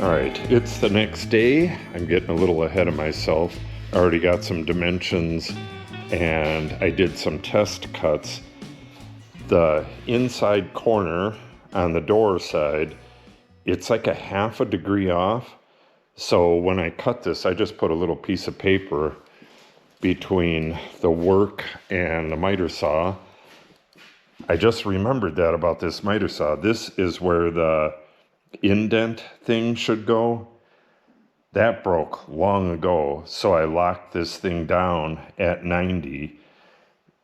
All right, it's the next day. I'm getting a little ahead of myself. I already got some dimensions and I did some test cuts. The inside corner on the door side, it's like a 1/2 degree off. So when I cut this, I just put a little piece of paper between the work and the miter saw. I just remembered that about this miter saw. This is where the indent thing should go. That broke long ago, so I locked this thing down at 90.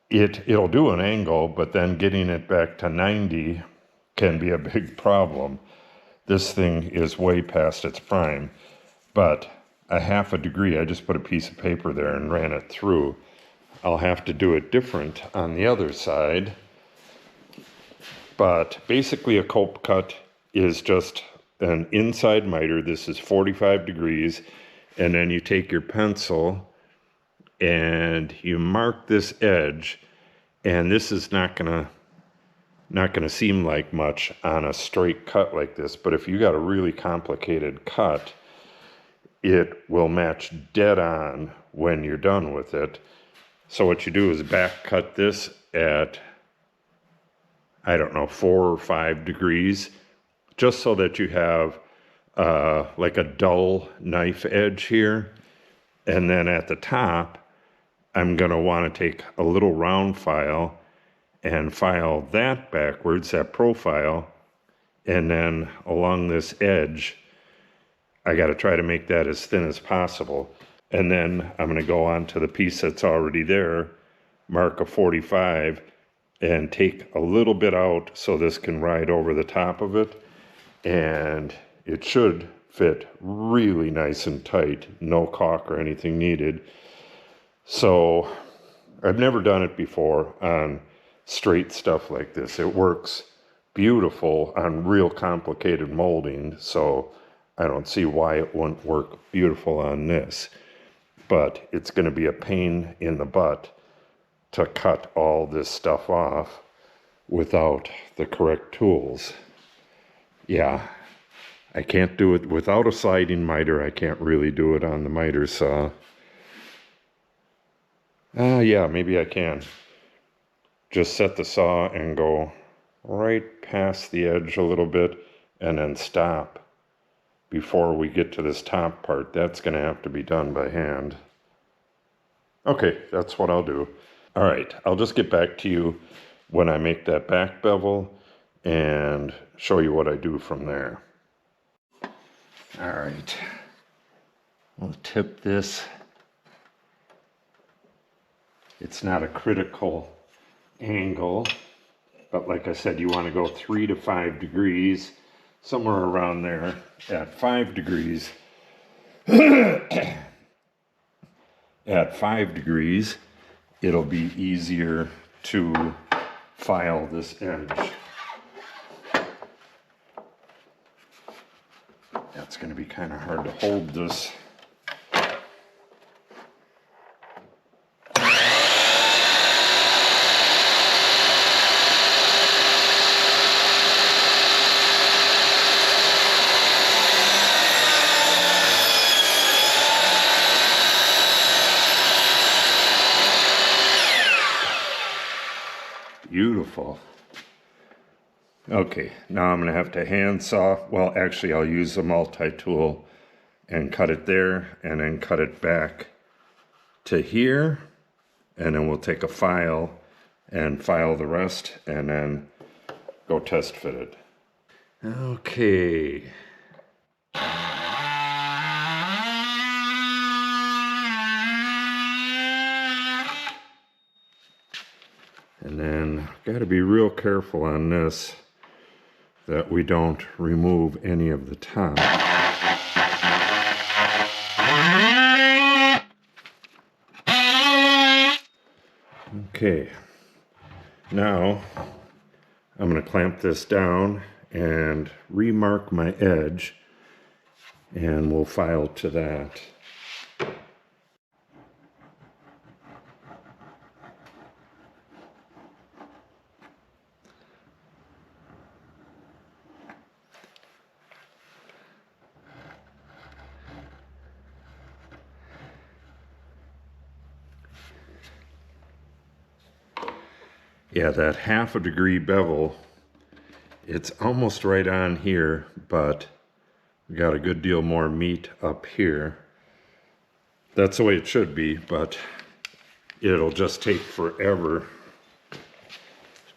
It'll do an angle, but then getting it back to 90 can be a big problem. This thing is way past its prime, but a 1/2 degree, I just put a piece of paper there and ran it through. I'll have to do it different on the other side. But basically a cope cut is just an inside miter. This is 45 degrees. And then you take your pencil and you mark this edge. And this is not gonna seem like much on a straight cut like this. But if you got a really complicated cut, it will match dead on when you're done with it. So what you do is back cut this at, I don't know, 4 or 5 degrees, just so that you have like a dull knife edge here. And then at the top, I'm gonna wanna take a little round file and file that backwards, that profile, and then along this edge, I gotta try to make that as thin as possible. And then I'm gonna go on to the piece that's already there, mark a 45, and take a little bit out so this can ride over the top of it. And it should fit really nice and tight, no caulk or anything needed. So I've never done it before on straight stuff like this. It works beautiful on real complicated molding, so I don't see why it wouldn't work beautiful on this. But it's going to be a pain in the butt to cut all this stuff off without the correct tools. Yeah, I can't do it without a sliding miter. I can't really do it on the miter saw. Yeah, maybe I can. Just set the saw and go right past the edge a little bit and then stop before we get to this top part. That's going to have to be done by hand. Okay, that's what I'll do. All right, I'll just get back to you when I make that back bevel and show you what I do from there. All right, we'll tip this. It's not a critical angle, but like I said, you want to go 3 to 5 degrees, somewhere around there. At 5 degrees, at 5 degrees, it'll be easier to file this edge. That's going to be kind of hard to hold this. Beautiful. Okay, now I'm going to have to hand saw. Well, actually, I'll use a multi-tool and cut it there and then cut it back to here. And then we'll take a file and file the rest and then go test fit it. Okay. And then got to be real careful on this that we don't remove any of the top. Okay, now I'm going to clamp this down and remark my edge, and we'll file to that. Yeah, that 1/2 degree bevel, it's almost right on here, but we got a good deal more meat up here. That's the way it should be, but it'll just take forever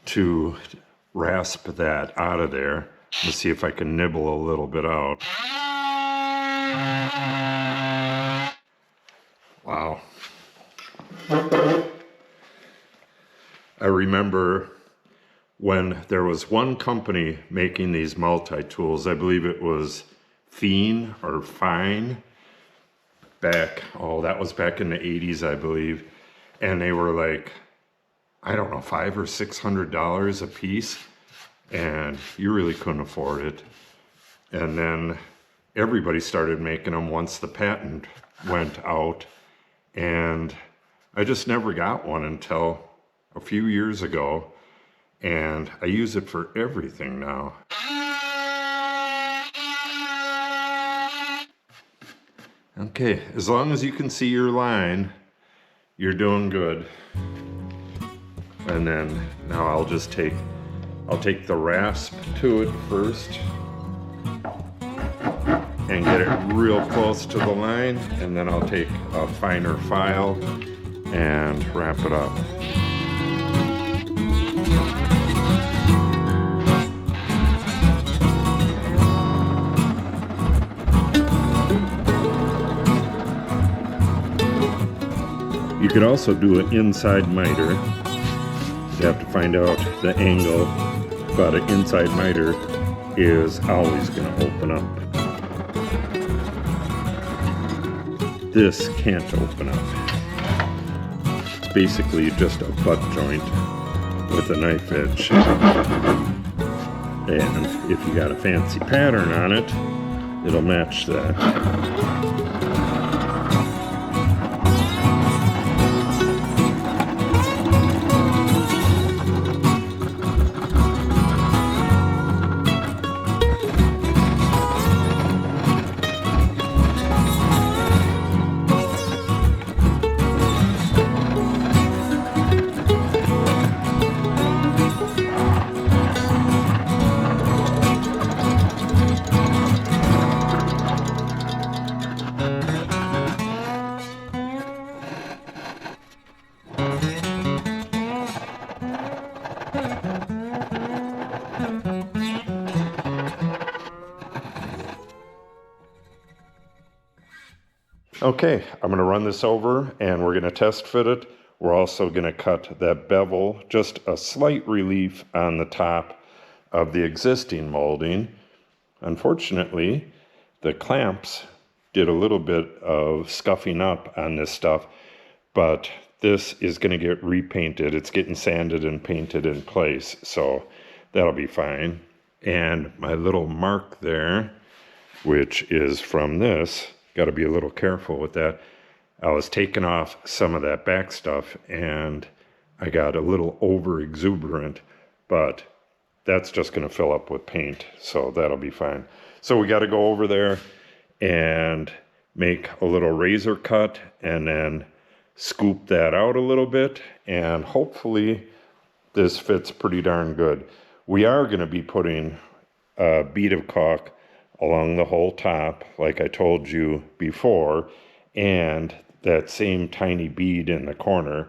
to rasp that out of there. Let's see if I can nibble a little bit out. Wow. I remember when there was one company making these multi-tools, I believe it was Fiend or Fine, that was back in the 80s, I believe. And they were like, I don't know, $500 or $600 a piece. And you really couldn't afford it. And then everybody started making them once the patent went out. And I just never got one until a few years ago. And I use it for everything now. Okay, as long as you can see your line, you're doing good. And then now I'll take the rasp to it first and get it real close to the line, and then I'll take a finer file and wrap it up. You could also do an inside miter. You have to find out the angle, but an inside miter is always going to open up. This can't open up. It's basically just a butt joint with a knife edge. And if you got a fancy pattern on it, it'll match that. Okay, I'm going to run this over and we're going to test fit it. We're also going to cut that bevel, just a slight relief on the top of the existing molding. Unfortunately, the clamps did a little bit of scuffing up on this stuff, but this is going to get repainted. It's getting sanded and painted in place, so that'll be fine. And my little mark there, which is from this, got to be a little careful with that. I was taking off some of that back stuff and I got a little over exuberant, but that's just going to fill up with paint, so that'll be fine. So we got to go over there and make a little razor cut and then scoop that out a little bit, and hopefully this fits pretty darn good. We are going to be putting a bead of caulk along the whole top, like I told you before, and that same tiny bead in the corner,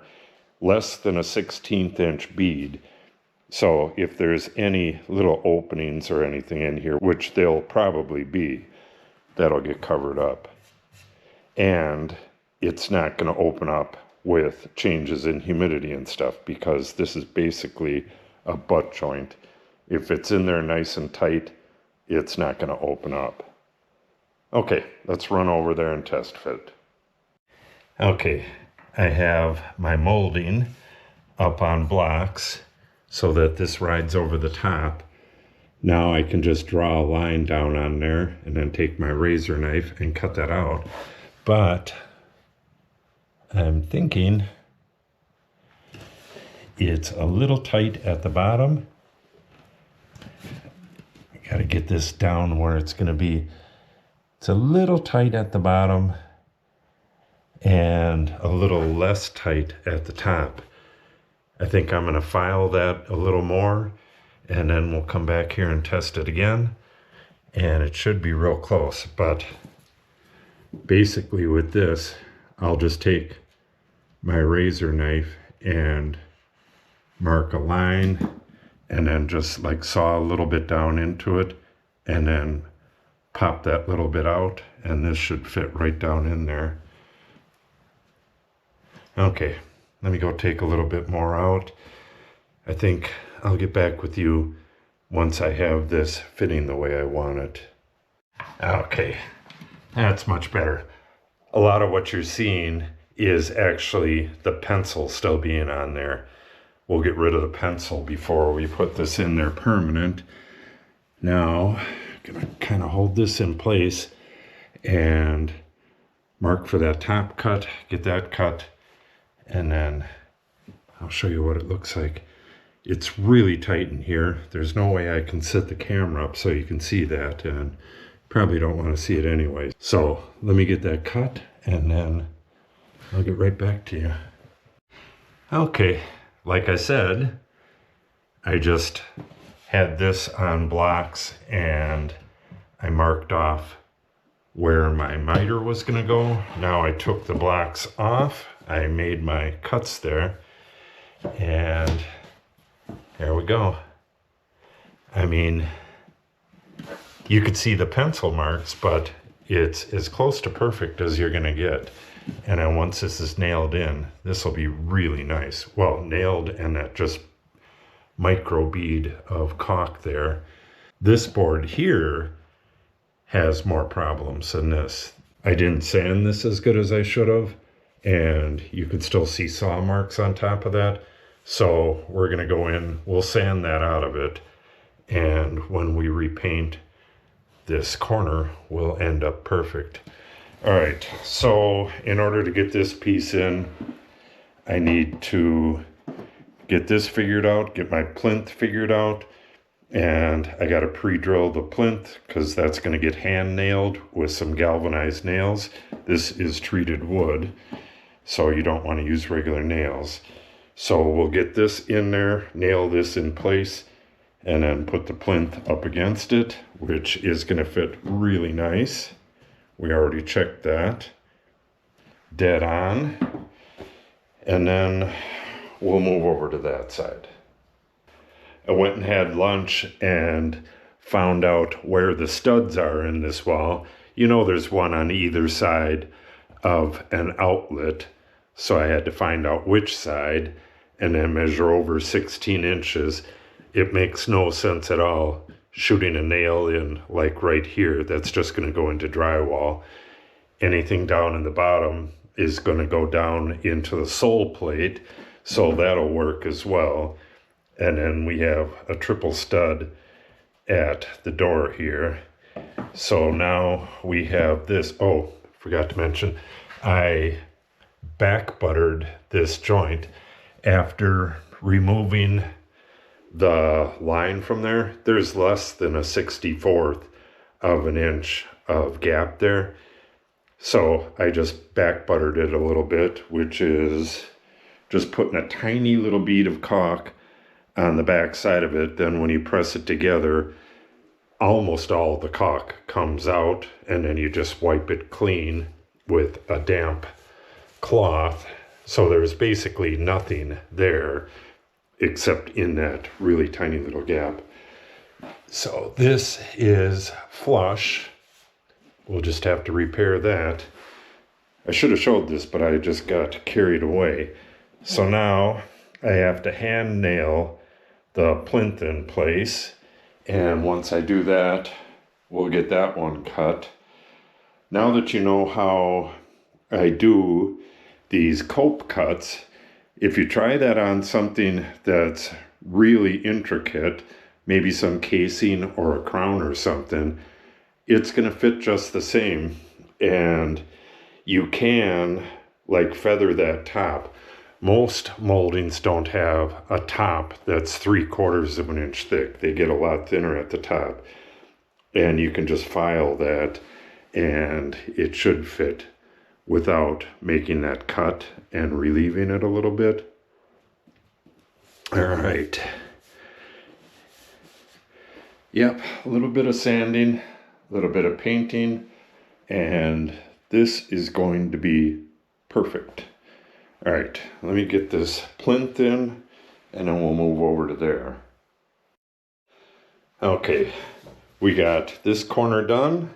less than a 1/16 inch bead. So if there's any little openings or anything in here, which there'll probably be, that'll get covered up. And it's not going to open up with changes in humidity and stuff, because this is basically a butt joint. If it's in there nice and tight, it's not going to open up. Okay, let's run over there and test fit. Okay, I have my molding up on blocks so that this rides over the top. Now I can just draw a line down on there and then take my razor knife and cut that out. But I'm thinking it's a little tight at the bottom. Got to get this down where it's going to be. It's a little tight at the bottom and a little less tight at the top. I think I'm going to file that a little more, and then we'll come back here and test it again, and it should be real close. But basically with this, I'll just take my razor knife and mark a line, and then just like saw a little bit down into it, and then pop that little bit out, and this should fit right down in there. Okay, let me go take a little bit more out. I think I'll get back with you once I have this fitting the way I want it. Okay, that's much better. A lot of what you're seeing is actually the pencil still being on there. We'll get rid of the pencil before we put this in there permanent. Now, I'm gonna kind of hold this in place and mark for that top cut, get that cut, and then I'll show you what it looks like. It's really tight in here. There's no way I can set the camera up so you can see that, and probably don't want to see it anyway. So let me get that cut, and then I'll get right back to you. Okay, like I said, I just had this on blocks, and I marked off where my miter was going to go. Now I took the blocks off, I made my cuts there, and there we go. I mean, you could see the pencil marks, but it's as close to perfect as you're going to get. And then once this is nailed in, this will be really nice. Well, nailed, and that just micro bead of caulk there. This board here has more problems than this. I didn't sand this as good as I should have, and you could still see saw marks on top of that. So we're going to go in, we'll sand that out of it, and when we repaint this corner, we'll end up perfect. All right, so in order to get this piece in, I need to get this figured out, get my plinth figured out, and I got to pre-drill the plinth because that's going to get hand nailed with some galvanized nails. This is treated wood, so you don't want to use regular nails. So we'll get this in there, nail this in place, and then put the plinth up against it, which is going to fit really nice. We already checked that. Dead on. And then we'll move over to that side. I went and had lunch and found out where the studs are in this wall. You know, there's one on either side of an outlet, so I had to find out which side and then measure over 16 inches. It makes no sense at all shooting a nail in like right here. That's just going to go into drywall. Anything down in the bottom is going to go down into the sole plate, so that'll work as well. And then we have a triple stud at the door here. So now we have this. Oh, forgot to mention, I back buttered this joint after removing the line from there. There's less than a 64th of an inch of gap there. So I just back buttered it a little bit, which is just putting a tiny little bead of caulk on the back side of it. Then when you press it together, almost all the caulk comes out, and then you just wipe it clean with a damp cloth. So there's basically nothing there except in that really tiny little gap. So this is flush. We'll just have to repair that. I should have showed this, but I just got carried away. So now I have to hand nail the plinth in place, and once I do that, we'll get that one cut. Now that you know how I do these cope cuts, if you try that on something that's really intricate, maybe some casing or a crown or something, it's going to fit just the same. And you can like feather that top. Most moldings don't have a top that's 3/4 of an inch thick. They get a lot thinner at the top. And you can just file that, and it should fit without making that cut and relieving it a little bit. All right. Yep, a little bit of sanding, a little bit of painting, and this is going to be perfect. All right, let me get this plinth in, and then we'll move over to there. Okay, we got this corner done.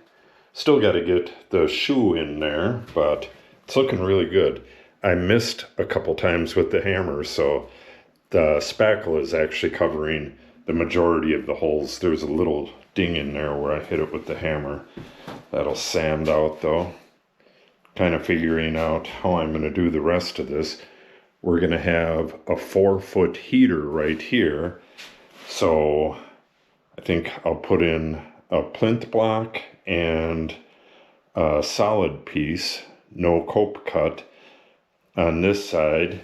Still got to get the shoe in there, but it's looking really good. I missed a couple times with the hammer, so the spackle is actually covering the majority of the holes. There's a little ding in there where I hit it with the hammer. That'll sand out though. Kind of figuring out how I'm going to do the rest of this. We're going to have a 4-foot heater right here. So I think I'll put in a plinth block and a solid piece, no cope cut, on this side,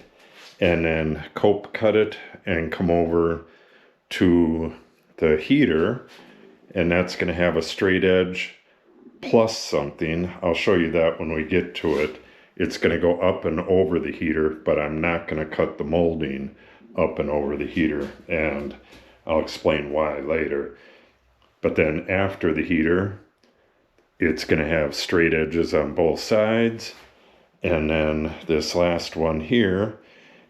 and then cope cut it and come over to the heater, and that's going to have a straight edge plus something. I'll show you that when we get to it. It's going to go up and over the heater, but I'm not going to cut the molding up and over the heater, and I'll explain why later. But then after the heater, it's going to have straight edges on both sides, and then this last one here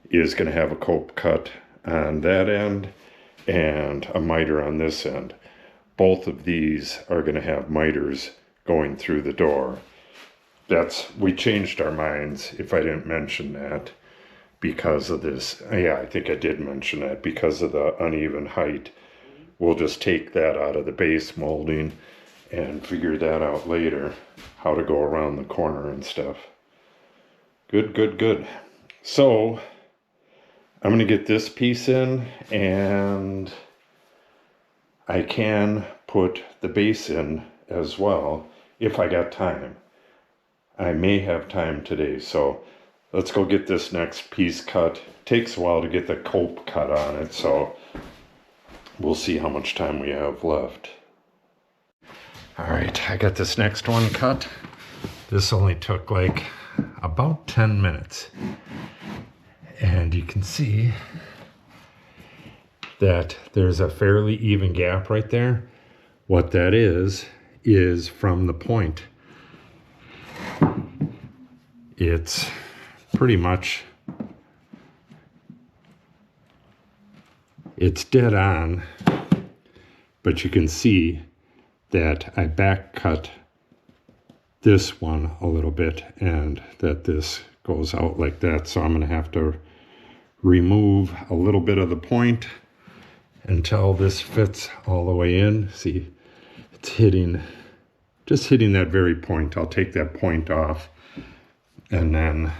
is going to have a cope cut on that end and a miter on this end. Both of these are going to have miters going through the door. We changed our minds, if I didn't mention that, because of this. Yeah, I think I did mention that, because of the uneven height. We'll just take that out of the base molding and figure that out later, how to go around the corner and stuff. Good, good, good. So I'm going to get this piece in, and I can put the base in as well if I got time. I may have time today, so let's go get this next piece cut. Takes a while to get the cope cut on it, so we'll see how much time we have left. All right, I got this next one cut. This only took like about 10 minutes. And you can see that there's a fairly even gap right there. What that is from the point. It's pretty much, it's dead on, but you can see that I back cut this one a little bit, and that this goes out like that. So I'm going to have to remove a little bit of the point until this fits all the way in. See, it's just hitting that very point. I'll take that point off, and then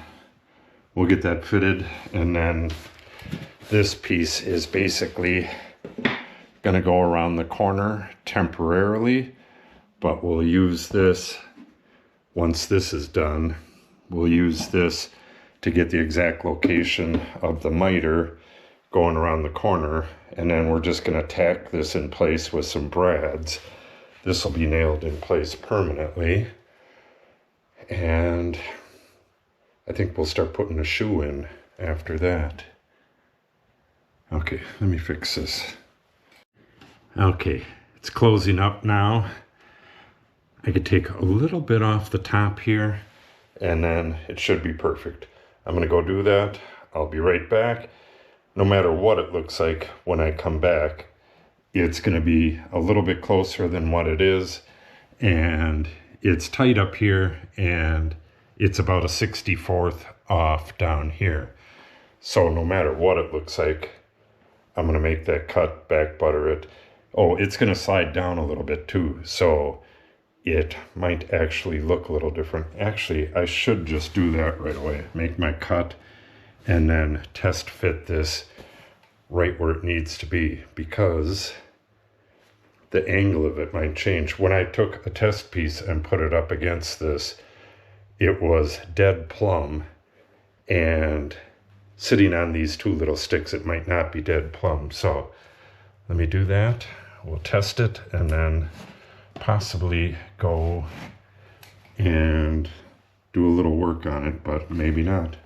we'll get that fitted. And then this piece is basically going to go around the corner temporarily, but we'll use this once this is done. We'll use this to get the exact location of the miter going around the corner, and then we're just going to tack this in place with some brads. This will be nailed in place permanently, and I think we'll start putting a shoe in after that. Okay, let me fix this. Okay, it's closing up now. I could take a little bit off the top here, and then it should be perfect. I'm going to go do that. I'll be right back. No matter what it looks like when I come back, it's going to be a little bit closer than what it is, and it's tight up here, and it's about a 64th off down here. So no matter what it looks like, I'm going to make that cut, back butter it. Oh, it's going to slide down a little bit too, so it might actually look a little different. Actually, I should just do that right away. Make my cut and then test fit this right where it needs to be, because the angle of it might change. When I took a test piece and put it up against this, it was dead plumb, and sitting on these two little sticks, it might not be dead plumb. So let me do that. We'll test it and then possibly go and do a little work on it, but maybe not.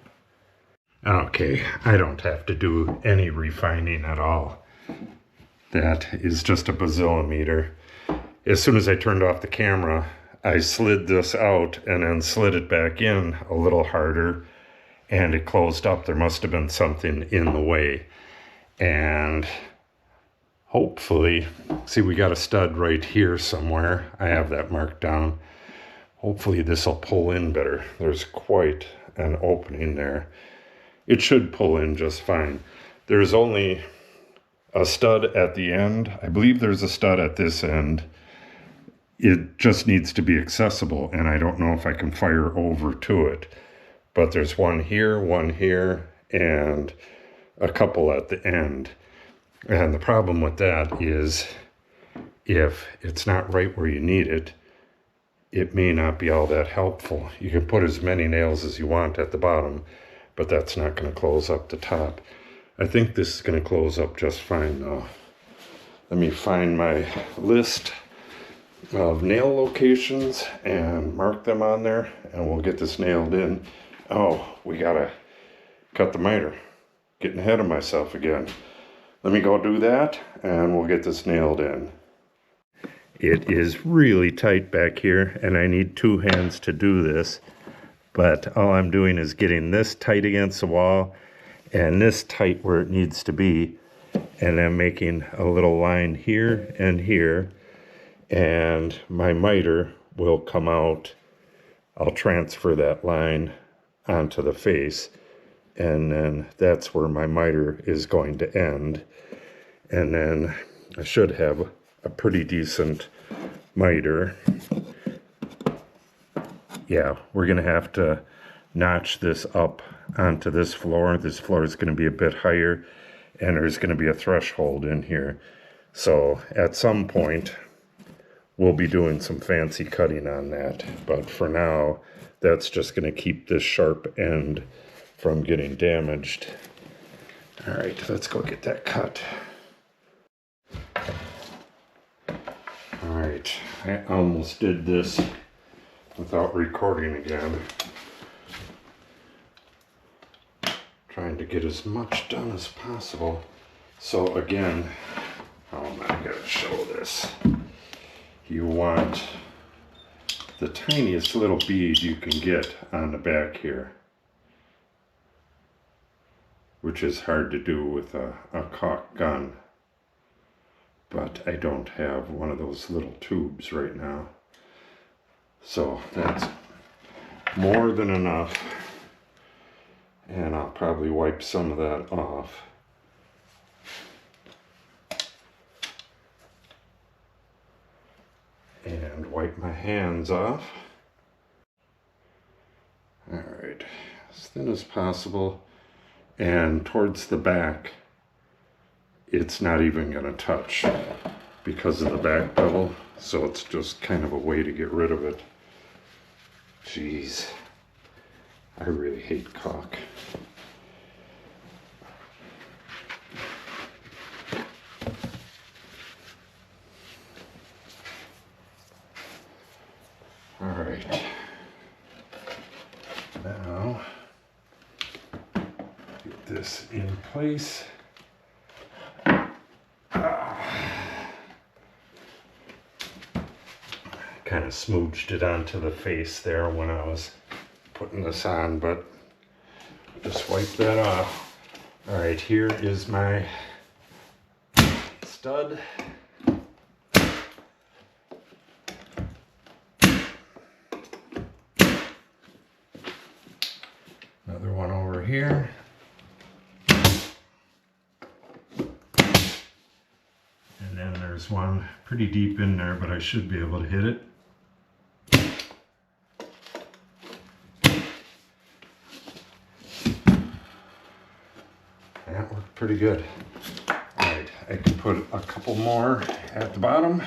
Okay, I don't have to do any refining at all. That is just a bazillimeter. As soon as I turned off the camera, I slid this out and then slid it back in a little harder, and it closed up. There must have been something in the way. And hopefully, see, we got a stud right here somewhere. I have that marked down. Hopefully this will pull in better. There's quite an opening there. It should pull in just fine. There's only a stud at the end. I believe there's a stud at this end. It just needs to be accessible, and I don't know if I can fire over to it. But there's one here, and a couple at the end. And the problem with that is if it's not right where you need it, it may not be all that helpful. You can put as many nails as you want at the bottom, but that's not going to close up the top. I think this is going to close up just fine though. Let me find my list of nail locations and mark them on there, and we'll get this nailed in. Oh, we gotta cut the miter. Getting ahead of myself again. Let me go do that, and we'll get this nailed in. It is really tight back here, and I need 2 hands to do this. But all I'm doing is getting this tight against the wall and this tight where it needs to be. And I'm making a little line here and here. And my miter will come out. I'll transfer that line onto the face. And then that's where my miter is going to end. And then I should have a pretty decent miter. Yeah, we're going to have to notch this up onto this floor. This floor is going to be a bit higher, and there's going to be a threshold in here. So at some point, we'll be doing some fancy cutting on that. But for now, that's just going to keep this sharp end from getting damaged. All right, let's go get that cut. All right, I almost did this without recording again. Trying to get as much done as possible. So again, I gotta show this. You want the tiniest little bead you can get on the back here, which is hard to do with a caulk gun. But I don't have one of those little tubes right now. So that's more than enough, and I'll probably wipe some of that off. And wipe my hands off. All right, as thin as possible. And towards the back, it's not even going to touch because of the back bevel. So it's just kind of a way to get rid of it. Jeez, I really hate caulk. All right, now get this in place. Kind of smooched it onto the face there when I was putting this on, but just wipe that off. All right, here is my stud. Another one over here. And then there's one pretty deep in there, but I should be able to hit it. That worked pretty good. All right, I can put a couple more at the bottom.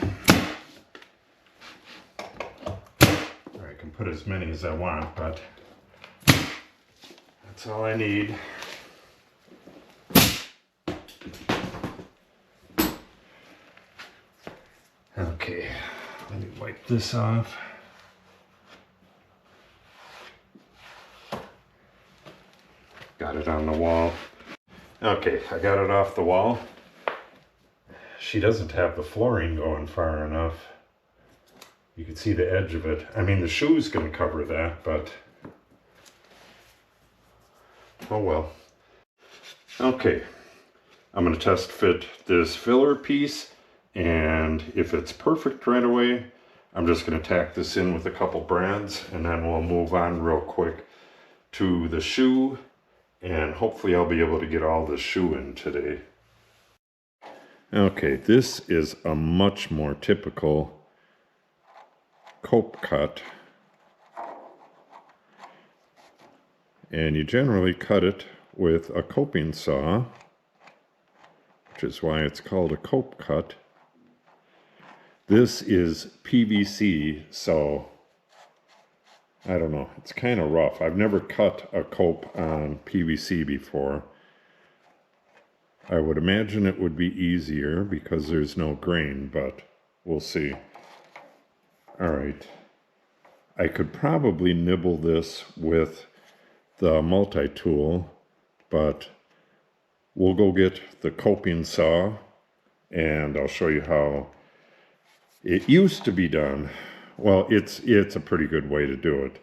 Or I can put as many as I want, but that's all I need. Okay, let me wipe this off. Got it on the wall. Okay, I got it off the wall. She doesn't have the flooring going far enough. You can see the edge of it. I mean, the shoe's going to cover that, but oh well. Okay, I'm going to test fit this filler piece, and if it's perfect right away, I'm just going to tack this in with a couple brads, and then we'll move on real quick to the shoe, and hopefully I'll be able to get all the shoe in today. Okay, this is a much more typical cope cut, and you generally cut it with a coping saw, which is why it's called a cope cut. This is PVC, so I don't know, it's kind of rough. I've never cut a cope on PVC before. I would imagine it would be easier because there's no grain, but we'll see. All right, I could probably nibble this with the multi-tool, but we'll go get the coping saw and I'll show you how it used to be done. Well, it's a pretty good way to do it.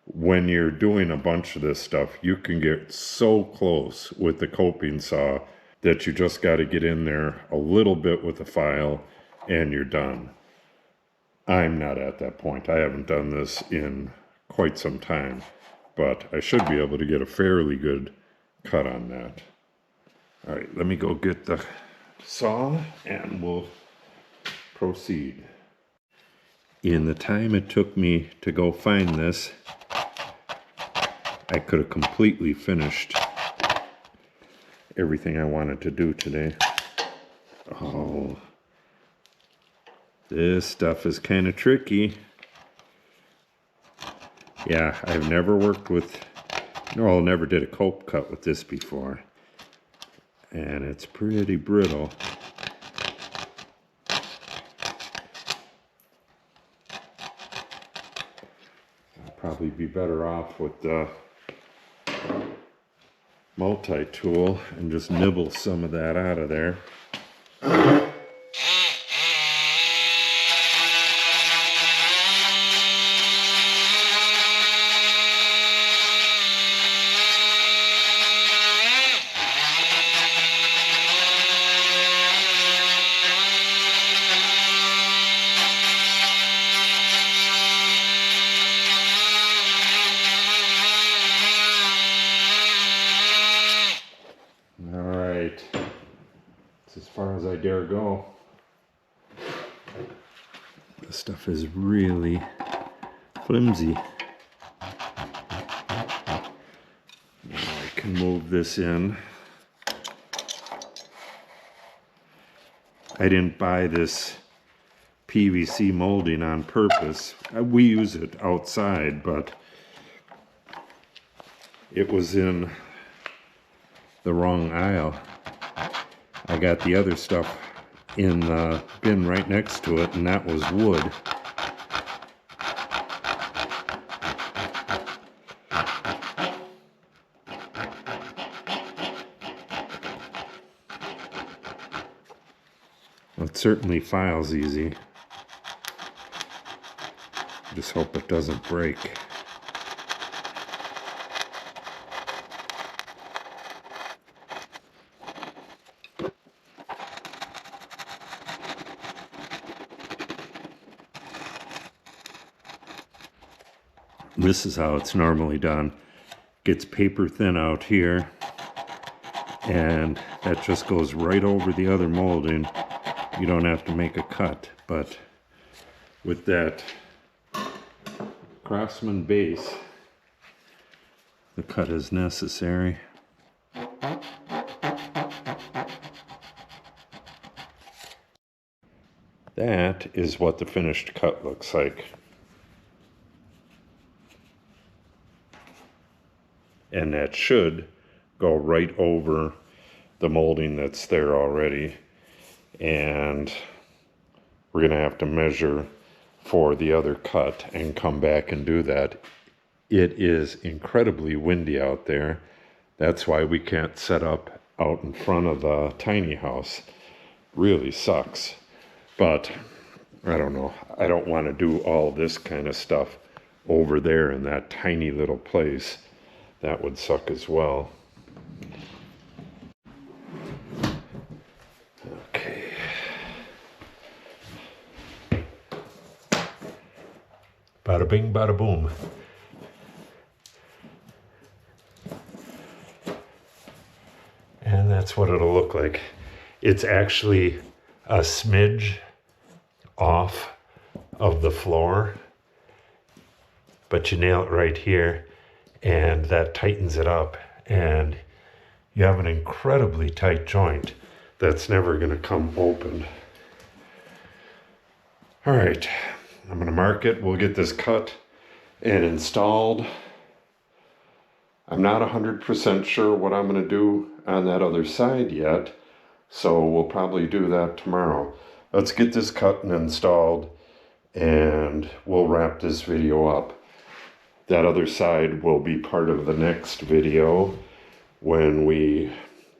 When you're doing a bunch of this stuff, you can get so close with the coping saw that you just got to get in there a little bit with the file and you're done. I'm not at that point. I haven't done this in quite some time, but I should be able to get a fairly good cut on that. All right, let me go get the saw and we'll proceed. In the time it took me to go find this, I could have completely finished everything I wanted to do today. Oh, this stuff is kind of tricky. Yeah, I've never worked with, no, I never did a cope cut with this before. And it's pretty brittle. I'll probably be better off with the multi-tool and just nibble some of that out of there. As far as I dare go. This stuff is really flimsy. Now I can move this in. I didn't buy this PVC molding on purpose. We use it outside, but it was in the wrong aisle. I got the other stuff in the bin right next to it, and that was wood. It certainly files easy. Just hope it doesn't break. This is how it's normally done. Gets paper thin out here, and that just goes right over the other molding. You don't have to make a cut, but with that Craftsman base, the cut is necessary. That is what the finished cut looks like. And that should go right over the molding that's there already. And we're gonna have to measure for the other cut and come back and do that. It is incredibly windy out there. That's why we can't set up out in front of the tiny house. Really sucks. But I don't know. I don't want to do all this kind of stuff over there in that tiny little place. That would suck as well. Okay. Bada bing, bada boom. And that's what it'll look like. It's actually a smidge off of the floor, but you nail it right here, and that tightens it up, and you have an incredibly tight joint that's never going to come open. All right, I'm going to mark it. We'll get this cut and installed. I'm not 100% sure what I'm going to do on that other side yet, so we'll probably do that tomorrow. Let's get this cut and installed, and we'll wrap this video up. That other side will be part of the next video when we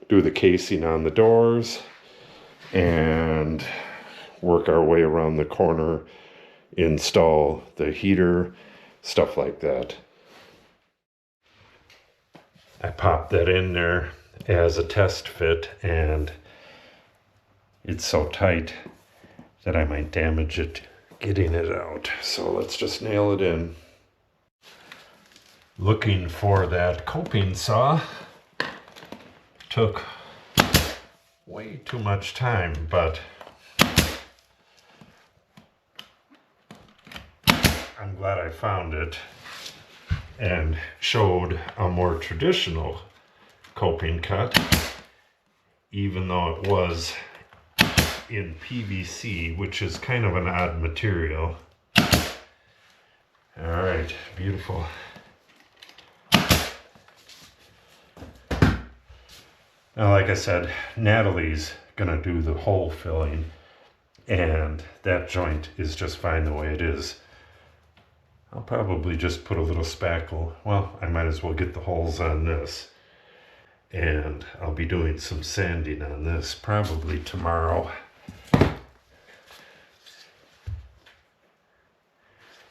do the casing on the doors and work our way around the corner, install the heater, stuff like that. I popped that in there as a test fit, and it's so tight that I might damage it getting it out. So let's just nail it in. Looking for that coping saw took way too much time, but I'm glad I found it and showed a more traditional coping cut, even though it was in PVC, which is kind of an odd material. All right, beautiful. Now, like I said, Natalie's gonna do the hole filling, and that joint is just fine the way it is. I'll probably just put a little spackle. Well, I might as well get the holes on this. And I'll be doing some sanding on this probably tomorrow.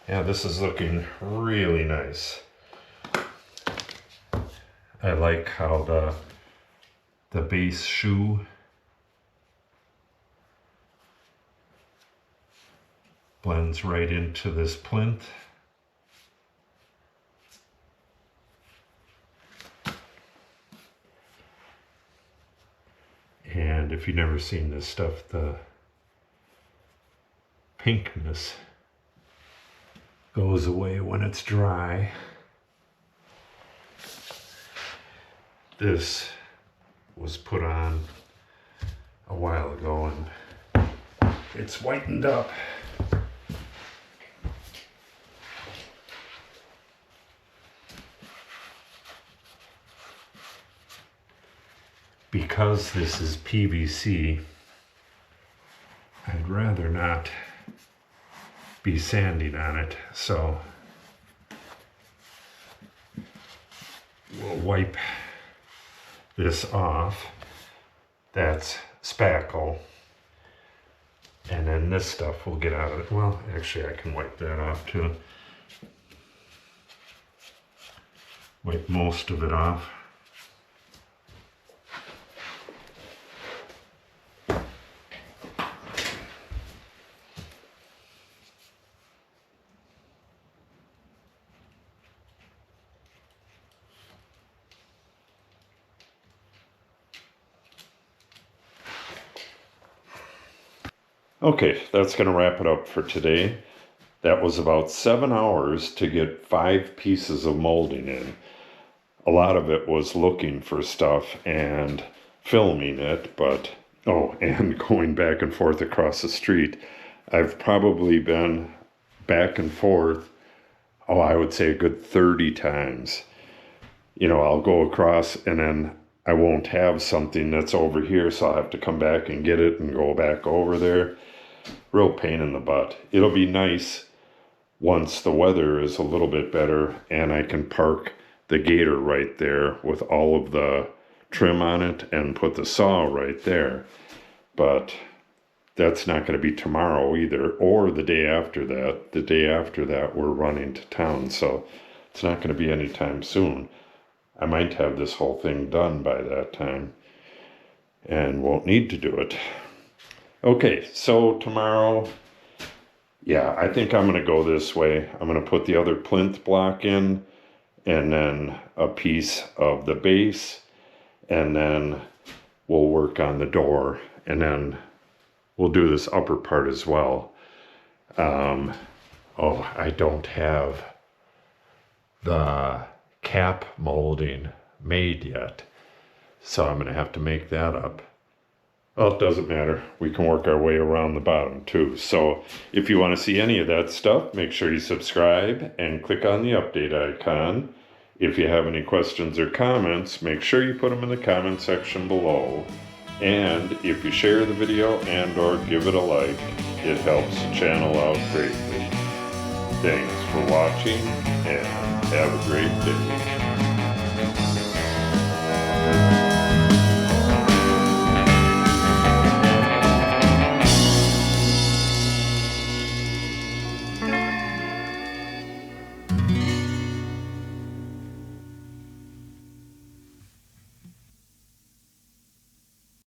Yeah, this is looking really nice. I like how the base shoe blends right into this plinth. And if you've never seen this stuff, the pinkness goes away when it's dry. This was put on a while ago and it's whitened up. Because this is PVC, I'd rather not be sanding on it, so we'll wipe this off. That's spackle, and then this stuff will get out of it. Well, actually I can wipe that off too. Wipe most of it off. Okay, that's going to wrap it up for today. That was about 7 hours to get 5 pieces of molding in. A lot of it was looking for stuff and filming it, but, oh, and going back and forth across the street. I've probably been back and forth, oh, I would say a good 30 times. You know, I'll go across and then I won't have something that's over here, so I'll have to come back and get it and go back over there. Real pain in the butt. It'll be nice once the weather is a little bit better and I can park the gator right there with all of the trim on it and put the saw right there. But that's not going to be tomorrow either, or the day after that. The day after that, we're running to town, so it's not going to be anytime soon. I might have this whole thing done by that time and won't need to do it. Okay, so tomorrow, yeah, I think I'm going to go this way. I'm going to put the other plinth block in, and then a piece of the base, and then we'll work on the door, and then we'll do this upper part as well. Oh, I don't have the cap molding made yet, so I'm going to have to make that up. Well, it doesn't matter. We can work our way around the bottom too. So if you want to see any of that stuff, make sure you subscribe and click on the update icon. If you have any questions or comments, make sure you put them in the comment section below. And if you share the video and or give it a like, it helps the channel out greatly. Thanks for watching and have a great day.